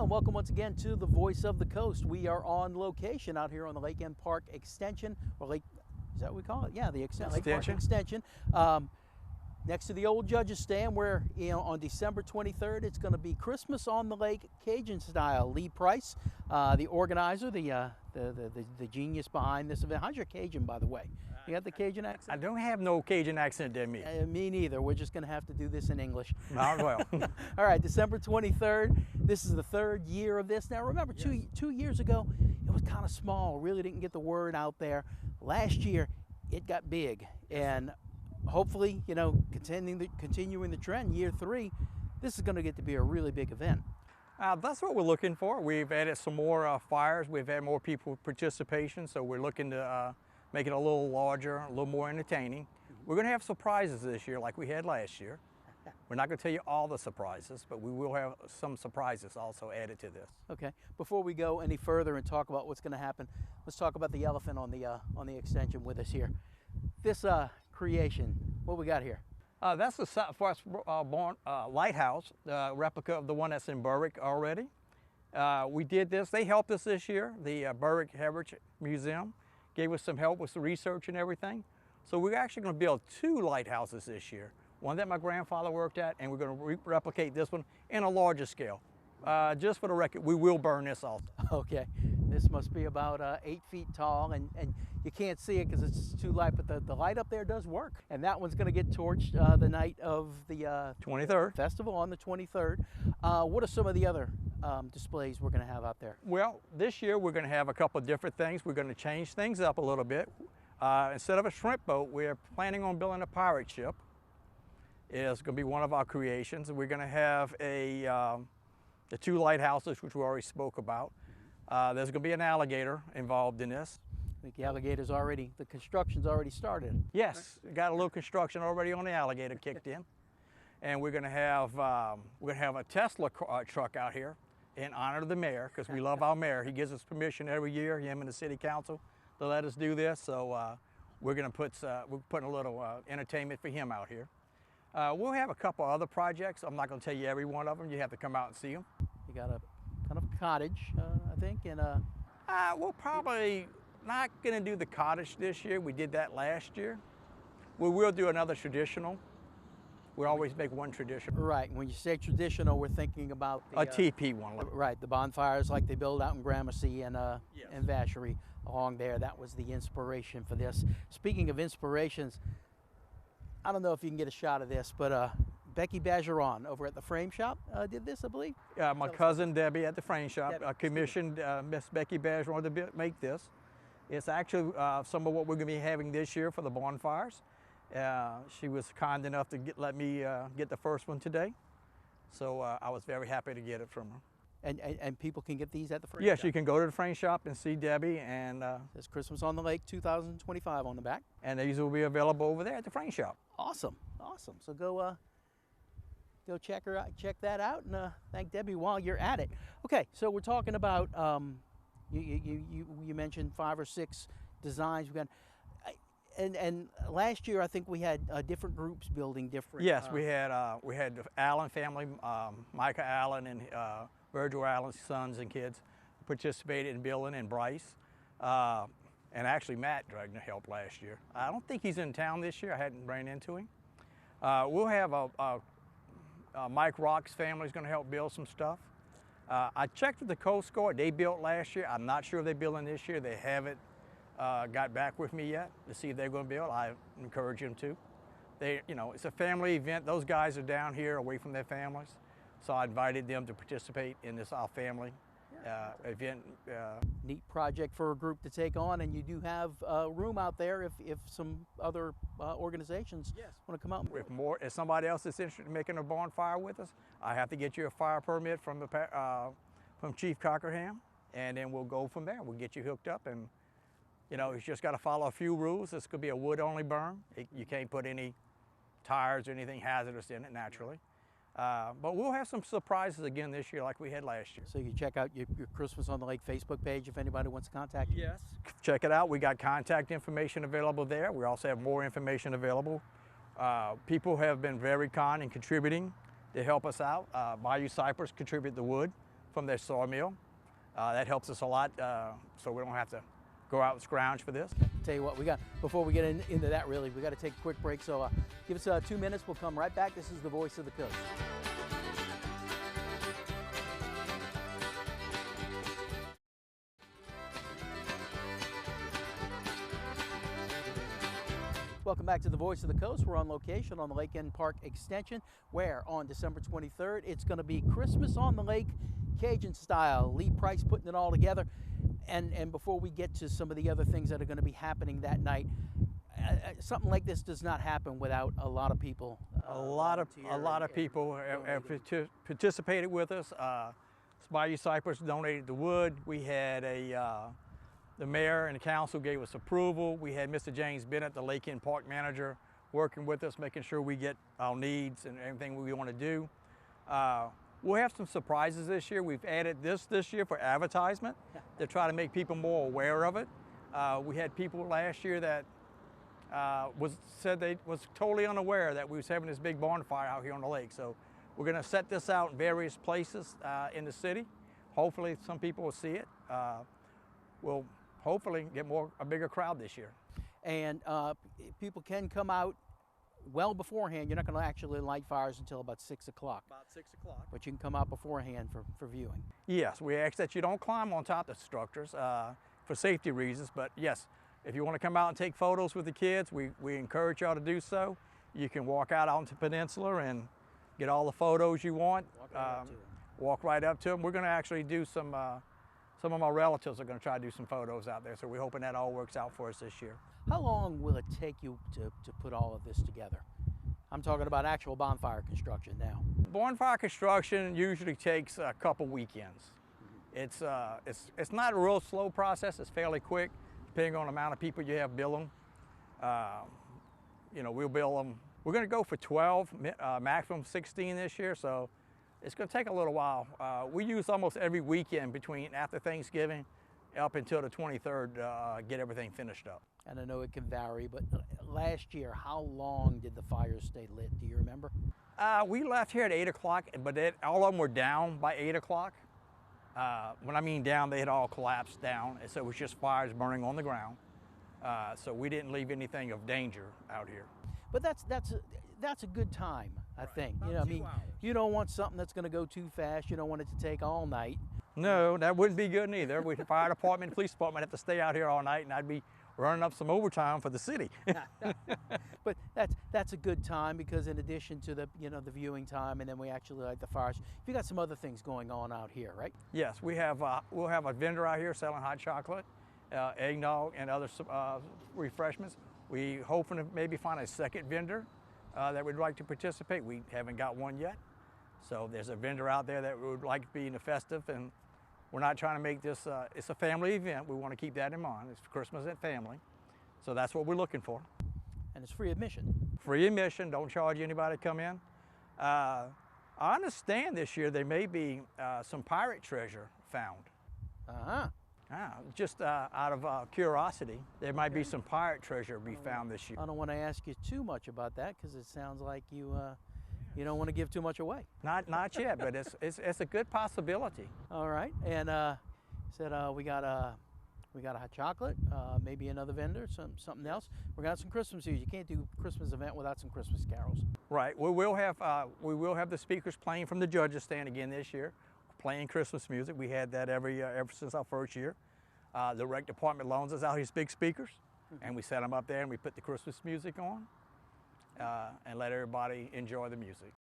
and welcome once again to the Voice of the Coast. We are on location out here on the Lake End Park Extension, or Lake, is that what we call it? Yeah, the Lake Park Extension. Next to the old Judges Stand, where on December 23rd, it's going to be Christmas on the Lake, Cajun Style. Lee Price, the organizer, the genius behind this event. How's your Cajun, by the way? You got the Cajun accent? I don't have no Cajun accent there, me. Me neither. We're just going to have to do this in English. Well. All right, December 23rd. This is the third year of this. Now, remember, Yes. two years ago, it was kind of small. Really didn't get the word out there. Last year, it got big. And hopefully, continuing the trend, year three, this is going to get to be a really big event. That's what we're looking for. We've added some more fires. We've had more people participation, so we're looking to make it a little larger, a little more entertaining. We're going to have surprises this year like we had last year. We're not going to tell you all the surprises, but we will have some surprises also added to this. Okay. Before we go any further and talk about what's going to happen, let's talk about the elephant on the extension with us here. This creation, what we got here? That's the Southwest Lighthouse, the replica of the one that's in Berwick already. We did this. They helped us this year. The Berwick Heritage Museum gave us some help with the research and everything. So we're actually going to build two lighthouses this year. One that my grandfather worked at, and we're going to replicate this one in a larger scale. Just for the record, we will burn this also. Okay. This must be about 8 feet tall, and you can't see it because it's too light, but the light up there does work. And that one's going to get torched the night of the 23rd festival on the 23rd. What are some of the other displays we're going to have out there? Well, this year we're going to have a couple of different things. We're going to change things up a little bit. Instead of a shrimp boat, we're planning on building a pirate ship. It's going to be one of our creations. We're going to have the two lighthouses, which we already spoke about. There's going to be an alligator involved in this. I think the construction's already started. Yes, got a little construction already on the alligator kicked in. And we're going to have a Tesla truck out here in honor of the mayor, because we love our mayor. He gives us permission every year, him and the city council, to let us do this. So we're going to we're putting a little entertainment for him out here. We'll have a couple other projects. I'm not going to tell you every one of them. You have to come out and see them. You got a kind of cottage, I think, and we're probably not going to do the cottage this year. We did that last year. We will do another traditional. We always make one traditional. Right. When you say traditional, we're thinking about a teepee one. Right. The bonfires like they build out in Gramercy and Vacherie along there. That was the inspiration for this. Speaking of inspirations, I don't know if you can get a shot of this, but Becky Bergeron over at the Frame Shop did this, I believe. Yeah, my cousin Debbie at the Frame Shop commissioned Miss Becky Bergeron to make this. It's actually some of what we're going to be having this year for the bonfires. She was kind enough to let me get the first one today, so I was very happy to get it from her. And people can get these at the Frame Shop? Yes, you can go to the Frame Shop and see Debbie. And there's Christmas on the Lake 2025 on the back. And these will be available over there at the Frame Shop. Awesome, awesome. So go check her out, check that out, and thank Debbie while you're at it. Okay, so we're talking about you mentioned 5 or 6 designs. We got. And last year, I think we had different groups building different. Yes, we had the Allen family, Micah Allen and Virgil Allen's sons and kids participated in building, and Bryce, and actually Matt Dragner helped last year. I don't think he's in town this year. I hadn't ran into him. We'll have Mike Rock's family is going to help build some stuff. I checked with the Coast Guard. They built last year. I'm not sure if they're building this year. They haven't got back with me yet to see if they're going to build. I encourage them to. It's a family event. Those guys are down here away from their families, so I invited them to participate in this our family event. Neat project for a group to take on, and you do have room out there if some other organizations want to come out. If somebody else is interested in making a bonfire with us, I have to get you a fire permit from Chief Cockerham, and then we'll go from there. We'll get you hooked up, and you just got to follow a few rules. This could be a wood-only burn. You can't put any tires or anything hazardous in it naturally. But we'll have some surprises again this year like we had last year. So you check out your Christmas on the Lake Facebook page if anybody wants to contact you? Yes. Check it out. We got contact information available there. We also have more information available. People have been very kind in contributing to help us out. Bayou Cypress contribute the wood from their sawmill. That helps us a lot, so we don't have to go out and scrounge for this. Tell you what, we got, before we get into that really, we got to take a quick break. So give us 2 minutes, we'll come right back. This is the Voice of the Coast. Welcome back to the Voice of the Coast. We're on location on the Lake End Park Extension, where on December 23rd, it's going to be Christmas on the Lake, Cajun style. Lee Price putting it all together. And before we get to some of the other things that are going to be happening that night, something like this does not happen without a lot of people. A lot of people have participated with us. Bayou Cypress donated the wood. We had the mayor and the council gave us approval. We had Mr. James Bennett, the Lake End Park manager, working with us, making sure we get our needs and everything we want to do. We'll have some surprises this year. We've added this year for advertisement to try to make people more aware of it. We had people last year that said they was totally unaware that we was having this big bonfire out here on the lake. So we're going to set this out in various places in the city. Hopefully some people will see it. We'll hopefully get a bigger crowd this year. And people can come out well beforehand. You're not going to actually light fires until about 6 o'clock. About 6 o'clock. But you can come out beforehand for viewing. Yes, we ask that you don't climb on top of the structures for safety reasons. But yes, if you want to come out and take photos with the kids, we encourage y'all to do so. You can walk out onto the peninsula and get all the photos you want. Walk right up to them. We're going to actually do some of my relatives are going to try to do some photos out there, so we're hoping that all works out for us this year. How long will it take you to put all of this together? I'm talking about actual bonfire construction now. Bonfire construction usually takes a couple weekends. It's not a real slow process. It's fairly quick, depending on the amount of people you have build them. You know, we'll build them. We're going to go for 12, maximum 16 this year, so it's going to take a little while. We use almost every weekend between after Thanksgiving up until the 23rd to get everything finished up. And I know it can vary, but last year, how long did the fires stay lit? Do you remember? We left here at 8 o'clock, but all of them were down by 8 o'clock. When I mean down, they had all collapsed down, and so it was just fires burning on the ground. So we didn't leave anything of danger out here. But that's a good time, I think. You know, I mean, you don't want something that's going to go too fast. You don't want it to take all night. No, that wouldn't be good either. The fire department, police department have to stay out here all night, and I'd be running up some overtime for the city. But that's a good time, because in addition to the viewing time, and then we actually light the fires, you got some other things going on out here, right? Yes, we'll have a vendor out here selling hot chocolate, eggnog, and other refreshments. We hoping to maybe find a second vendor that would like to participate. We haven't got one yet. So there's a vendor out there that would like to be in the festive, and we're not trying to make this, it's a family event. We want to keep that in mind. It's Christmas and family. So that's what we're looking for. And it's free admission. Free admission, don't charge anybody to come in. I understand this year there may be some pirate treasure found. Uh-huh. Just out of curiosity, there might be some pirate treasure be found this year. I don't want to ask you too much about that, because it sounds like you don't want to give too much away. Not yet, but it's a good possibility. All right, and said we got a hot chocolate, maybe another vendor, something else. We're gonna have some Christmas music. You can't do a Christmas event without some Christmas carols. Right. We will have the speakers playing from the judges stand again this year, playing Christmas music. We had that every year ever since our first year. The rec department loans us out his big speakers, and we set them up there and we put the Christmas music on and let everybody enjoy the music.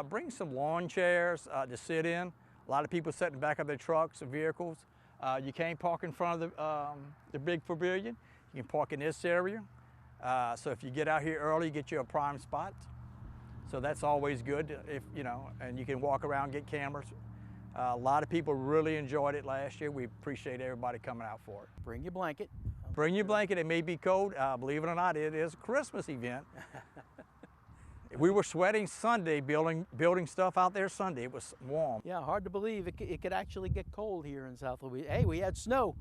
Bring some lawn chairs to sit in. A lot of people sit in the back of their trucks and vehicles. You can't park in front of the big pavilion. You can park in this area. So if you get out here early, you get you a prime spot. So that's always good, and you can walk around, get cameras. A lot of people really enjoyed it last year. We appreciate everybody coming out for it. Bring your blanket. Bring your blanket. It may be cold. Believe it or not, it is a Christmas event. We were sweating Sunday, building stuff out there Sunday. It was warm. Yeah, hard to believe it could actually get cold here in South Louisiana. Hey, we had snow.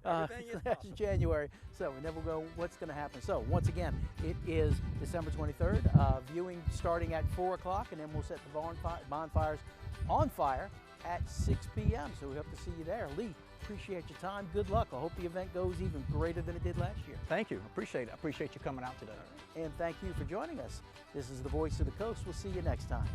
Everything is last possible. January. So we never know what's going to happen. So once again, it is December 23rd. Viewing starting at 4 o'clock, and then we'll set the bonfires on fire at 6 p.m. So we hope to see you there. Lee, appreciate your time. Good luck. I hope the event goes even greater than it did last year. Thank you. Appreciate it. Appreciate you coming out today. And thank you for joining us. This is the Voice of the Coast. We'll see you next time.